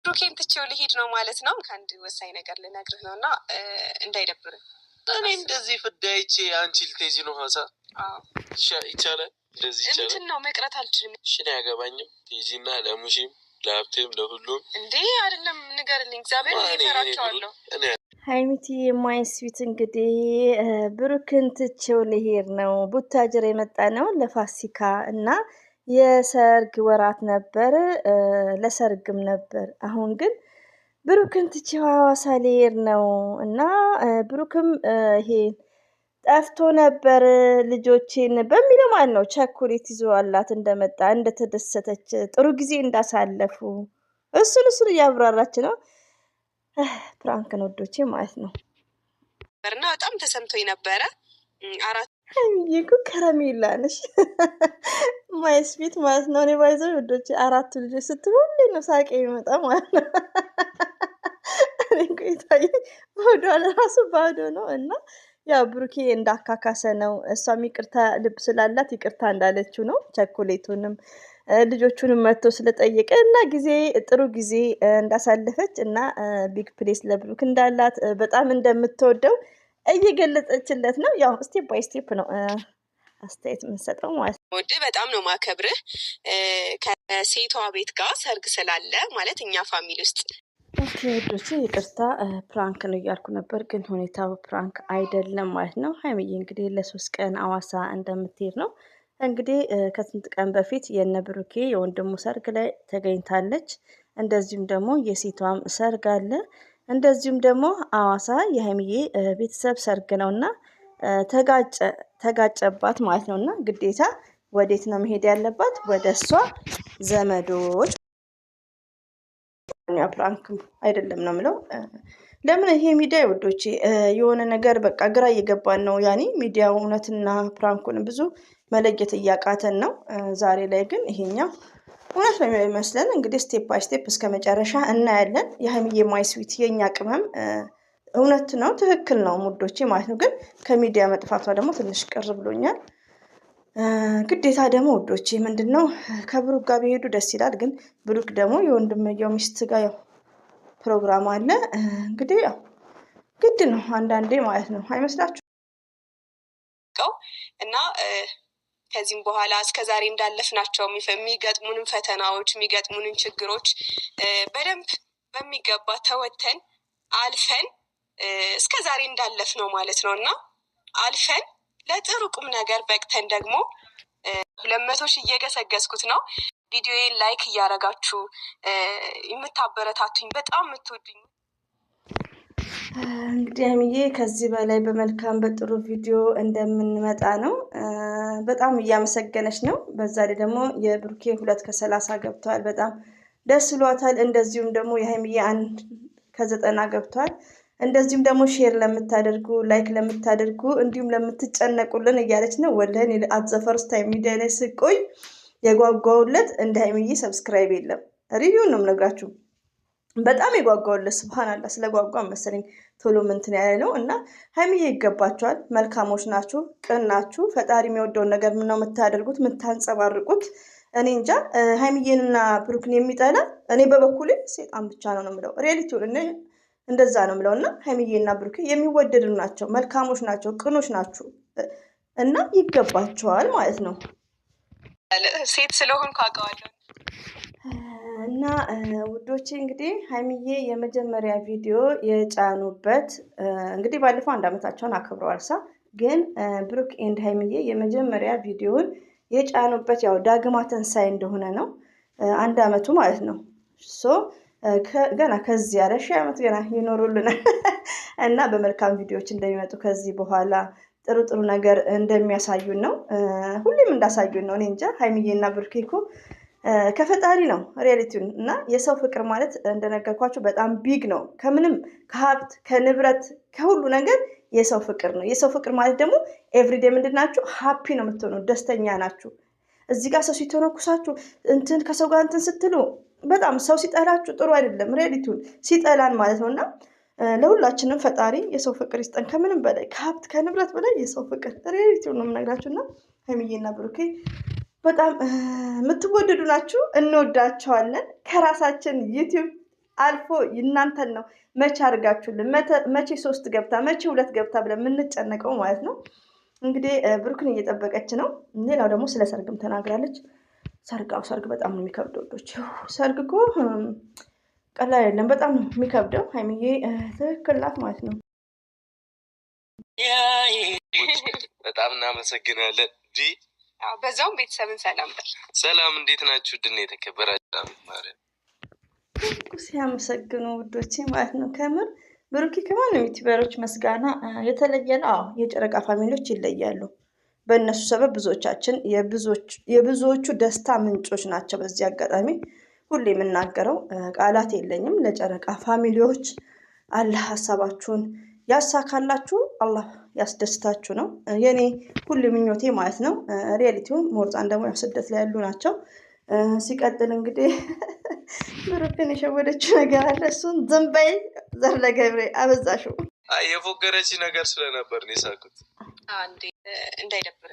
ብሩኬን ትቼው ልሄድ ነው ማለት ነው። ከአንድ ወሳኝ ነገር ልነግርህ ነውና እንዳይደብር። እኔ እንደዚህ ፍዳይቼ አንቺ ልትሄጂ ነው ሀሳ ይቻላል። እንደዚህ ይቻላል። እንትን ነው መቅረት አልችልም። እሺ ነው ያገባኝም ትሄጂና ለሙሽም ለሀብቴም ለሁሉም እንዴ አይደለም ንገርልኝ። እግዚአብሔር ይፈራቸዋለሁ። ሀይሚቲ የማይስዊት እንግዲህ ብሩክን ትቼው ልሄድ ነው። ቡታጅር የመጣ ነው ለፋሲካ እና የሰርግ ወራት ነበር፣ ለሰርግም ነበር። አሁን ግን ብሩክን ትቼው ሐዋሳ ልሄድ ነው እና ብሩክም ይሄ ጠፍቶ ነበር ልጆቼን በሚለው ማለት ነው። ቸኮሌት ይዞላት እንደመጣ እንደተደሰተች ጥሩ ጊዜ እንዳሳለፉ እሱን እያብራራች ነው። ፕራንክ ነው ወዶቼ ማለት ነው። እና በጣም ተሰምቶኝ ነበረ። ሀይሚዬ እኮ ከረሜላ ነሽ ማይስፊት ማለት ነው። እኔ ባይዘው ወዶቼ አራቱ ልጆች ስትል ሁሌ ነው ሳቄ የሚመጣ ማለት ነው። እኔ እኮ ይታይ ወዷል ራሱ ባዶ ነው እና ያው ብሩኬ እንዳካካሰ ነው። እሷም ይቅርታ ልብ ስላላት ይቅርታ እንዳለችው ነው። ቸኮሌቱንም ልጆቹንም መጥቶ ስለጠየቀ እና ጥሩ ጊዜ እንዳሳለፈች እና ቢግ ፕሌስ ለብሩክ እንዳላት በጣም እንደምትወደው እየገለጸችለት ነው። ያው ስቴፕ ባይ ስቴፕ ነው አስተያየት የምንሰጠው ማለት ነው። ወድ በጣም ነው ማከብርህ። ከሴቷ ቤት ጋር ሰርግ ስላለ ማለት እኛ ፋሚሊ ውስጥ ወዶች ይቅርታ ፕራንክ ነው እያልኩ ነበር፣ ግን ሁኔታው ፕራንክ አይደለም ማለት ነው። ሀይሚዬ እንግዲህ ለ3 ቀን አዋሳ እንደምትሄድ ነው። እንግዲህ ከስንት ቀን በፊት የነ ብሩኬ የወንድሙ ሰርግ ላይ ተገኝታለች። እንደዚሁም ደግሞ የሴቷም ሰርግ አለ። እንደዚሁም ደግሞ አዋሳ የሀይሚዬ ቤተሰብ ሰርግ ነው እና ተጋጨባት ማለት ነው። እና ግዴታ ወዴት ነው መሄድ ያለባት? ወደ እሷ ዘመዶች። ፕራንክ አይደለም ነው የምለው። ለምን ይሄ ሚዲያ ወዶቼ የሆነ ነገር በቃ ግራ እየገባን ነው። ያኔ ሚዲያው እውነትና ፕራንኩን ብዙ መለየት እያቃተን ነው። ዛሬ ላይ ግን ይሄኛው እውነት ነው የሚመስለን። እንግዲህ ስቴፕ ባይ ስቴፕ እስከ መጨረሻ እናያለን። የሀይሚዬ ማይ ስዊት የኛ ቅመም እውነት ነው፣ ትክክል ነው ሙዶቼ ማለት ነው። ግን ከሚዲያ መጥፋቷ ደግሞ ትንሽ ቅር ብሎኛል። ግዴታ ደግሞ ውዶቼ ምንድን ነው ከብሩክ ጋር ቢሄዱ ደስ ይላል። ግን ብሩክ ደግሞ የወንድምየው ሚስት ጋር ያው ፕሮግራም አለ። እንግዲህ ያው ግድ ነው አንዳንዴ ማለት ነው አይመስላችሁ? እና ከዚህም በኋላ እስከዛሬ እንዳለፍናቸው የሚገጥሙንን ፈተናዎች የሚገጥሙንን ችግሮች በደንብ በሚገባ ተወተን አልፈን እስከዛሬ እንዳለፍነው ማለት ነው እና አልፈን ለጥሩ ቁም ነገር በቅተን ደግሞ 200 ሺህ እየገሰገስኩት ነው። ቪዲዮዬን ላይክ እያረጋችሁ የምታበረታቱኝ በጣም የምትወዱኝ እንግዲህ ሀይሚዬ ከዚህ በላይ በመልካም በጥሩ ቪዲዮ እንደምንመጣ ነው። በጣም እያመሰገነች ነው። በዛ ላይ ደግሞ የብሩኬ 2 ከ30 ገብተዋል። በጣም ደስ ብሏታል። እንደዚሁም ደግሞ የሀይሚዬ 1 ከ90 ገብተዋል። እንደዚሁም ደግሞ ሼር ለምታደርጉ ላይክ ለምታደርጉ እንዲሁም ለምትጨነቁልን እያለች ነው። ወለኔ አዘፈርስት ታይም ሚዲያ ላይ ስቆይ የጓጓውለት እንደ ሀይሚዬ ሰብስክራይብ የለም። ሪቪው ነው የምነግራችሁ። በጣም የጓጓውለት ስብሃንአላህ ስለጓጓ መሰለኝ ቶሎ ምንትን ያለ ነው እና ሀይሚዬ ይገባችኋል። መልካሞች ናችሁ፣ ቅን ናችሁ። ፈጣሪ የሚወደውን ነገር ምነው የምታደርጉት የምታንጸባርቁት። እኔ እንጃ ሀይሚዬንና ብሩክን የሚጠላ እኔ በበኩሌ ሴጣን ብቻ ነው የምለው። ሪያሊቲውን እንደዛ ነው የምለው እና ሀይሚዬና ብሩክ የሚወደዱ ናቸው፣ መልካሞች ናቸው፣ ቅኖች ናቸው እና ይገባቸዋል ማለት ነው። ሴት ስለሆንኩ አውቀዋለሁ። እና ውዶቼ እንግዲህ ሀይሚዬ የመጀመሪያ ቪዲዮ የጫኑበት እንግዲህ ባለፈው 1 ዓመታቸውን አክብረዋል። ግን ብሩክ ኤንድ ሀይሚዬ የመጀመሪያ ቪዲዮውን የጫኑበት ያው ዳግማ ትንሳኤ እንደሆነ ነው። 1 ዓመቱ ማለት ነው። ገና ከዚህ ያለ 1000 ዓመት ገና ይኖሩልናል እና በመልካም ቪዲዮዎች እንደሚመጡ ከዚህ በኋላ ጥሩ ነገር እንደሚያሳዩን ነው። ሁሌም እንዳሳዩን ነው። እኔ እንጃ ሀይሚዬና ብሩኬ እኮ ከፈጣሪ ነው ሪያሊቲውን እና የሰው ፍቅር ማለት እንደነገርኳችሁ በጣም ቢግ ነው። ከምንም ከሀብት ከንብረት ከሁሉ ነገር የሰው ፍቅር ነው። የሰው ፍቅር ማለት ደግሞ ኤቭሪዴ ምንድናችሁ ሃፒ ነው የምትሆኑ፣ ደስተኛ ናችሁ። እዚህ ጋር ሰው ሲተነኩሳችሁ እንትን ከሰው ጋር እንትን ስትሉ በጣም ሰው ሲጠላችሁ ጥሩ አይደለም። ሪያሊቲውን ሲጠላን ማለት ነው እና ለሁላችንም ፈጣሪ የሰው ፍቅር ይስጠን። ከምንም በላይ ከሀብት ከንብረት በላይ የሰው ፍቅር ሪያሊቲውን ነው የምነግራችሁ እና ሀይሚዬና ብሩኬ በጣም የምትወደዱ ናችሁ። እንወዳቸዋለን። ከራሳችን ዩቲዩብ አልፎ እናንተን ነው መቼ አድርጋችሁልን መቼ 3 ገብታ መቼ 2 ገብታ ብለን የምንጨነቀው ማለት ነው። እንግዲህ ብሩክን እየጠበቀች ነው። ሌላው ደግሞ ስለ ሰርግም ተናግራለች። ሰርግ በጣም ነው የሚከብደው ወዶች። ሰርግ እኮ ቀላል አይደለም፣ በጣም ነው የሚከብደው። ሀይሚዬ ትክክል ናት ማለት ነው። በጣም እናመሰግናለን። በዛውም ቤተሰብን ሰላም በል። ሰላም፣ እንዴት ናችሁ? ድና የተከበራችሁ ማለት ሲያመሰግኑ ውዶቼ ማለት ነው። ከምር ብሩኬ ከማንም ዩቲዩበሮች መስጋና የተለየ ነው። የጨረቃ ፋሚሊዎች ይለያሉ። በእነሱ ሰበብ ብዙዎቻችን የብዙዎቹ ደስታ ምንጮች ናቸው። በዚህ አጋጣሚ ሁሌ የምናገረው ቃላት የለኝም። ለጨረቃ ፋሚሊዎች አላህ ሀሳባችሁን ያሳካላችሁ፣ አላህ ያስደስታችሁ ነው የኔ ሁሉ ምኞቴ ማለት ነው። ሪያሊቲውም ሞርፃን ደግሞ ስደት ላይ ያሉ ናቸው። ሲቀጥል እንግዲህ ብሩክን የሸወደችው ነገር አለ። እሱን ዝም በይ ዘር ለገብሬ አበዛሽው። የፎገረች ነገር ስለነበር ነው የሳኩት። እንዳይደብር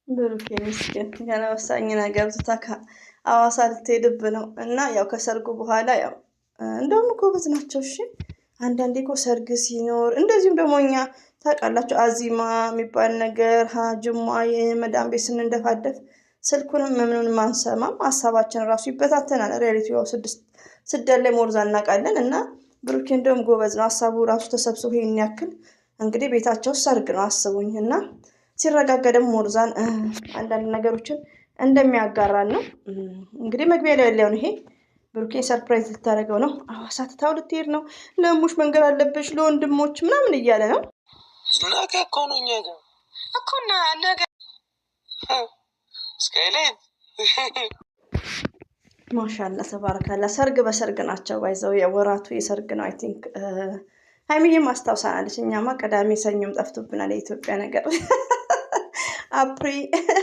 ብሩክ ምስኪን ገና ወሳኝ ነገር ትታ አዋሳ ልትሄድብ ነው እና ያው ከሰርጉ በኋላ ያው እንደውም ጎበዝ ናቸው። እሺ አንዳንዴ እኮ ሰርግ ሲኖር እንደዚሁም ደግሞ እኛ ታውቃላችሁ አዚማ የሚባል ነገር ጅማ የመዳን ቤት ስንንደፋደፍ ስልኩንም ምኑንም አንሰማም። ሀሳባችን ራሱ ይበታተናል። ሪያሊቲ ያው ስደት ላይ ሞርዛ እናውቃለን። እና ብሩኬ እንደውም ጎበዝ ነው። ሀሳቡ ራሱ ተሰብስቦ ይሄን ያክል እንግዲህ ቤታቸው ሰርግ ነው አስቡኝ። እና ሲረጋጋ ደግሞ ሞርዛን አንዳንድ ነገሮችን እንደሚያጋራን ነው። እንግዲህ መግቢያ ላይ ያለውን ይሄ ብሩኬ ሰርፕራይዝ ልታደርገው ነው። አዋሳ ትታው ልትሄድ ነው። ለሙሽ መንገድ አለብሽ ለወንድሞች ምናምን እያለ ነው። ነገ እኮ ነው እኛ ጋር እኮ ነገ ስካይላይት ማሻአላ ተባረካላ። ሰርግ በሰርግ ናቸው። ባይዘው የወራቱ የሰርግ ነው። አይ ቲንክ ሀይሚዬም አስታውሳናለች። እኛማ ቀዳሜ ሰኞም ጠፍቶብናል። የኢትዮጵያ ነገር አፕሪ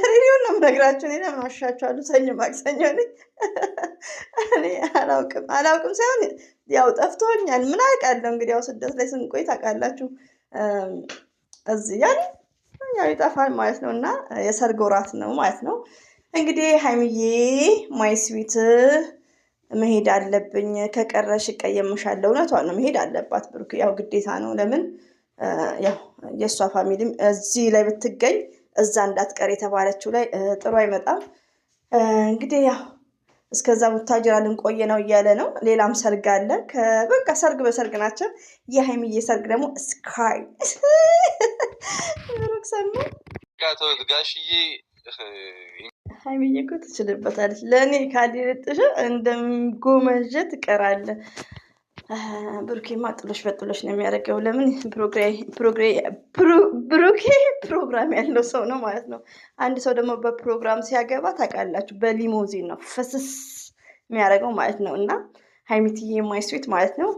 ሪዲዮ ነው የምነግራችሁ። እኔ ለምን ዋሻችኋለሁ? ሰኞ ማክሰኞ ነኝ እኔ አላውቅም ሳይሆን ያው ጠፍቶኛል። ምን አውቃለሁ እንግዲህ ያው ስደት ላይ ስንቆይ ታውቃላችሁ። እዚህ ያው ይጠፋል ማለት ነው። እና የሰርግ ወራት ነው ማለት ነው። እንግዲህ ሀይሚዬ ማይ ስዊት መሄድ አለብኝ፣ ከቀረሽ እቀየምሻለሁ። እውነቷን ነው፣ መሄድ አለባት ብሩክ። ያው ግዴታ ነው። ለምን ያው የእሷ ፋሚሊም እዚህ ላይ ብትገኝ እዛ እንዳትቀር የተባለችው ላይ ጥሩ አይመጣም። እንግዲህ ያው እስከዛ ቡታጅራ ልንቆየ ነው እያለ ነው። ሌላም ሰርግ አለ። በቃ ሰርግ በሰርግ ናቸው። የሀይሚዬ ሰርግ ደግሞ ስካይ ብሩክ ሰሙ ጋሽዬ ሀይሚዬ እኮ ትችልበታለች። ለእኔ ካልልጥሽ እንደምጎመጀ ትቀራለህ። ብሩኬማ ጥሎሽ በጥሎሽ ነው የሚያደርገው። ለምን ብሩኬ ፕሮግራም ያለው ሰው ነው ማለት ነው። አንድ ሰው ደግሞ በፕሮግራም ሲያገባ ታውቃላችሁ በሊሞዚን ነው ፍስስ የሚያደርገው ማለት ነው። እና ሀይሚትዬ ማይ ስዊት ማለት ነው።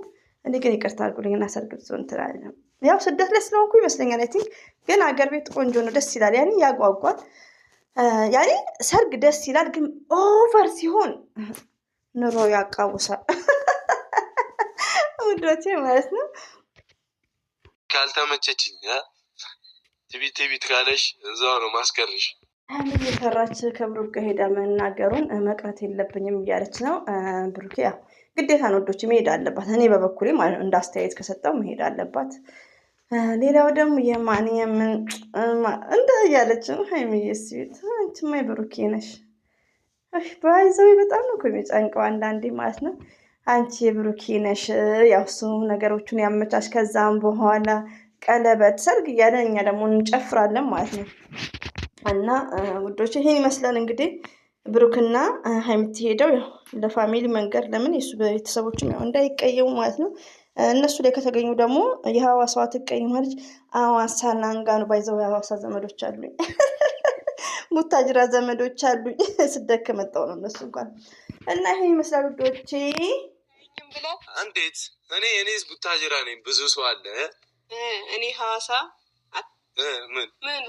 እኔ ግን ይቅርታ አድርጉልኝና ሰርግ ብትሆን ትላለህ። ያው ስደት ላይ ስለሆንኩ ይመስለኛል። አይ ቲንክ ግን አገር ቤት ቆንጆ ነው፣ ደስ ይላል። ያኔ ያጓጓል። ያኔ ሰርግ ደስ ይላል፣ ግን ኦቨር ሲሆን ኑሮ ያቃውሳል። ውዶቼ ማለት ነው። ካልተመቸችኝ ትቢት ካለሽ እዛው ነው ማስቀርሽ። እየሰራች ከብሩክ ጋር ሄዳ መናገሩን መቅረት የለብኝም እያለች ነው። ብሩክ ያው ግዴታ ነው ወዶች መሄድ አለባት። እኔ በበኩሌ ማለት ነው እንዳስተያየት ከሰጠው መሄድ አለባት። ሌላው ደግሞ የማን የምን እንደ እያለች ነው ሀይሚዬ ስዊት። አንቺማ የብሩኬ ነሽ። ባይዘው በጣም ነው እኮ የሚጨንቀው አንዳንዴ ማለት ነው። አንቺ የብሩኬ ነሽ። ያው እሱ ነገሮቹን ያመቻች። ከዛም በኋላ ቀለበት ሰርግ እያለ እኛ ደግሞ እንጨፍራለን ማለት ነው። እና ውዶች ይሄን ይመስላል እንግዲህ ብሩክና ሀይሚት ሄደው ያው ለፋሚሊ መንገድ ለምን የሱ ቤተሰቦችም ያው እንዳይቀየሙ ማለት ነው። እነሱ ላይ ከተገኙ ደግሞ የሐዋሳዋ ትቀይማለች። ሐዋሳ ናንጋኑ ባይዘው የሐዋሳ ዘመዶች አሉኝ፣ ሙታጅራ ዘመዶች አሉኝ። ስደት ከመጣው ነው እነሱ እንኳን። እና ይሄን ይመስላል ውዶቼ። እንዴት እኔስ ቡታጅራ ነኝ፣ ብዙ ሰው አለ። እኔ ሐዋሳ ምን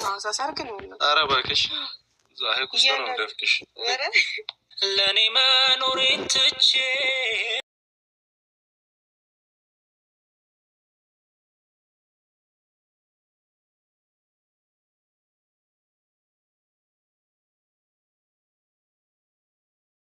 ሐዋሳ ሰርግ ነው። ኧረ እባክሽ ዛሬ ቁስጥ ነው ደፍቅሽ ለእኔ መኖሬን ትቼ